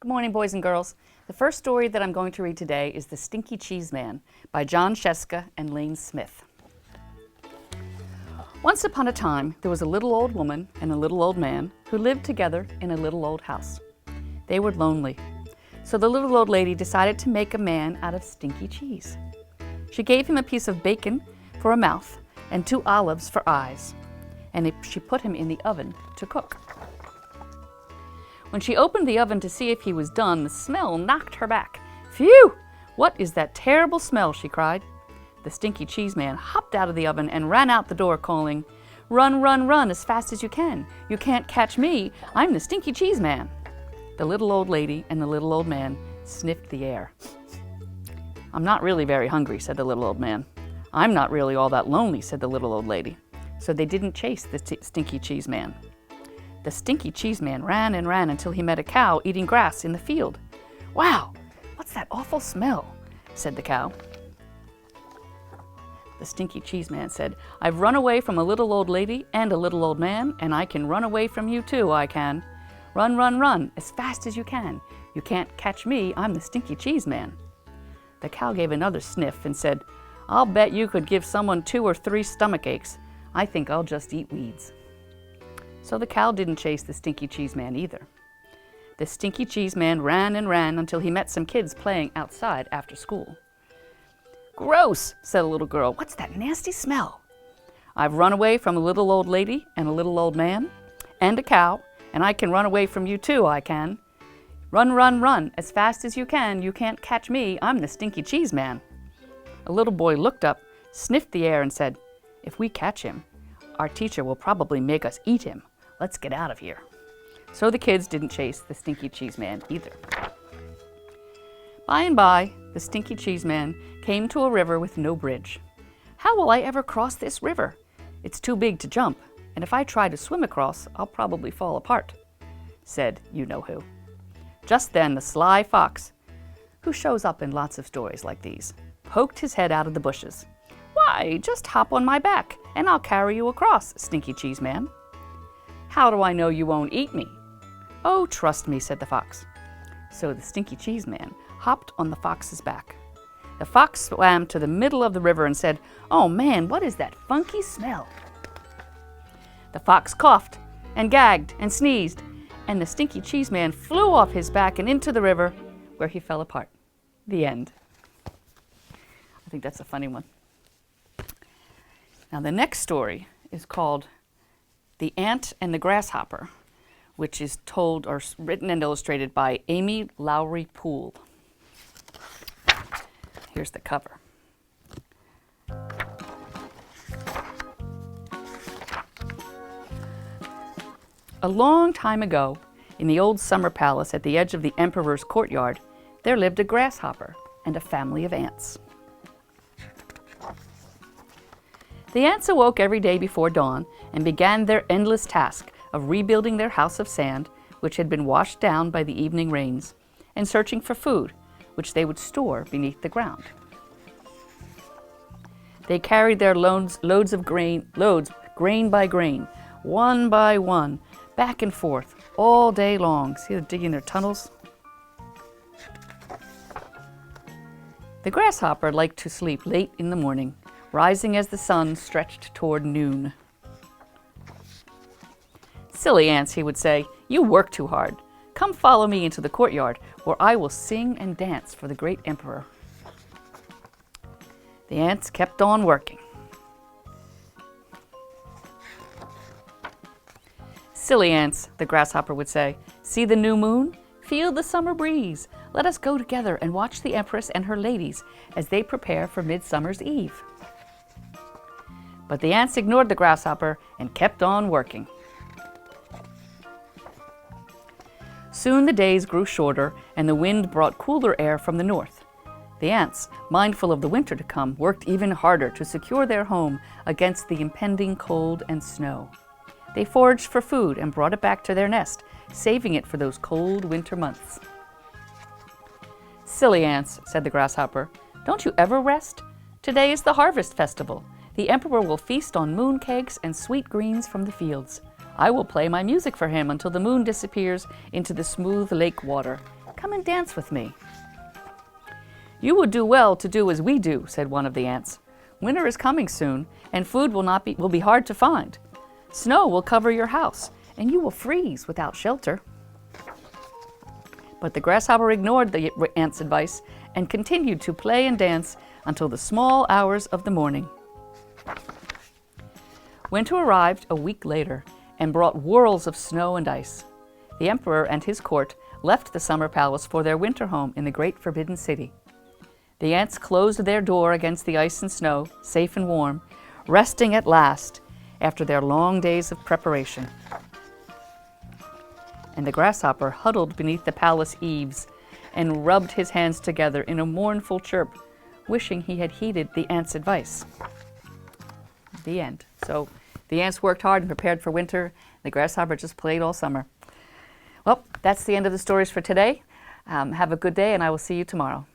Good morning, boys and girls. The first story that I'm going to read today is The Stinky Cheese Man by Jon Scieszka and Lane Smith. Once upon a time, there was a little old woman and a little old man who lived together in a little old house. They were lonely, so the little old lady decided to make a man out of stinky cheese. She gave him a piece of bacon for a mouth and 2 olives for eyes, and she put him in the oven to cook. When she opened the oven to see if he was done, the smell knocked her back. "Phew! What is that terrible smell?" she cried. The Stinky Cheese Man hopped out of the oven and ran out the door calling, "Run, run, run as fast as you can. You can't catch me. I'm the Stinky Cheese Man." The little old lady and the little old man sniffed the air. "I'm not really very hungry," said the little old man. "I'm not really all that lonely," said the little old lady. So they didn't chase the Stinky Cheese Man. The Stinky Cheese Man ran and ran until he met a cow eating grass in the field. "Wow, what's that awful smell?" said the cow. The Stinky Cheese Man said, "I've run away from a little old lady and a little old man, and I can run away from you too, I can. Run, run, run, as fast as you can. You can't catch me, I'm the Stinky Cheese Man." The cow gave another sniff and said, "I'll bet you could give someone 2 or 3 stomach aches. I think I'll just eat weeds." So the cow didn't chase the Stinky Cheese Man either. The Stinky Cheese Man ran and ran until he met some kids playing outside after school. "Gross," said a little girl. "What's that nasty smell?" "I've run away from a little old lady and a little old man and a cow, and I can run away from you too, I can. Run, run, run, as fast as you can. You can't catch me, I'm the Stinky Cheese Man." A little boy looked up, sniffed the air, and said, "If we catch him, our teacher will probably make us eat him. Let's get out of here." So the kids didn't chase the Stinky Cheese Man either. By and by, the Stinky Cheese Man came to a river with no bridge. "How will I ever cross this river? It's too big to jump, and if I try to swim across, I'll probably fall apart," said you-know-who. Just then the sly fox, who shows up in lots of stories like these, poked his head out of the bushes. "Why, just hop on my back, and I'll carry you across, Stinky Cheese Man." "How do I know you won't eat me?" "Oh, trust me," said the fox. So the Stinky Cheese Man hopped on the fox's back. The fox swam to the middle of the river and said, "Oh man, what is that funky smell?" The fox coughed and gagged and sneezed, and the Stinky Cheese Man flew off his back and into the river, where he fell apart. The end. I think that's a funny one. Now the next story is called The Ant and the Grasshopper, which is told or written and illustrated by Amy Lowry Poole. Here's the cover. A long time ago, in the old summer palace at the edge of the emperor's courtyard, there lived a grasshopper and a family of ants. The ants awoke every day before dawn and began their endless task of rebuilding their house of sand, which had been washed down by the evening rains, and searching for food, which they would store beneath the ground. They carried their loads of grain by grain, one by one, back and forth, all day long. See, they're digging their tunnels. The grasshopper liked to sleep late in the morning, rising as the sun stretched toward noon. "Silly ants," he would say, "you work too hard. Come follow me into the courtyard, where I will sing and dance for the great emperor." The ants kept on working. "Silly ants," the grasshopper would say, "see the new moon? Feel the summer breeze. Let us go together and watch the empress and her ladies as they prepare for Midsummer's Eve." But the ants ignored the grasshopper and kept on working. Soon the days grew shorter, and the wind brought cooler air from the north. The ants, mindful of the winter to come, worked even harder to secure their home against the impending cold and snow. They foraged for food and brought it back to their nest, saving it for those cold winter months. "Silly ants," said the grasshopper, "don't you ever rest? Today is the harvest festival. The emperor will feast on mooncakes and sweet greens from the fields. I will play my music for him until the moon disappears into the smooth lake water. come and dance with me." "You would do well to do as we do," said one of the ants. "Winter is coming soon, and food will be hard to find. Snow will cover your house, and you will freeze without shelter." But the grasshopper ignored the ant's advice and continued to play and dance until the small hours of the morning. Winter arrived a week later and brought whirls of snow and ice. The emperor and his court left the summer palace for their winter home in the great forbidden city. The ants closed their door against the ice and snow, safe and warm, resting at last after their long days of preparation. And the grasshopper huddled beneath the palace eaves and rubbed his hands together in a mournful chirp, wishing he had heeded the ants' advice. The end. So the ants worked hard and prepared for winter. The grasshopper just played all summer. Well, that's the end of the stories for today. Have a good day, and I will see you tomorrow.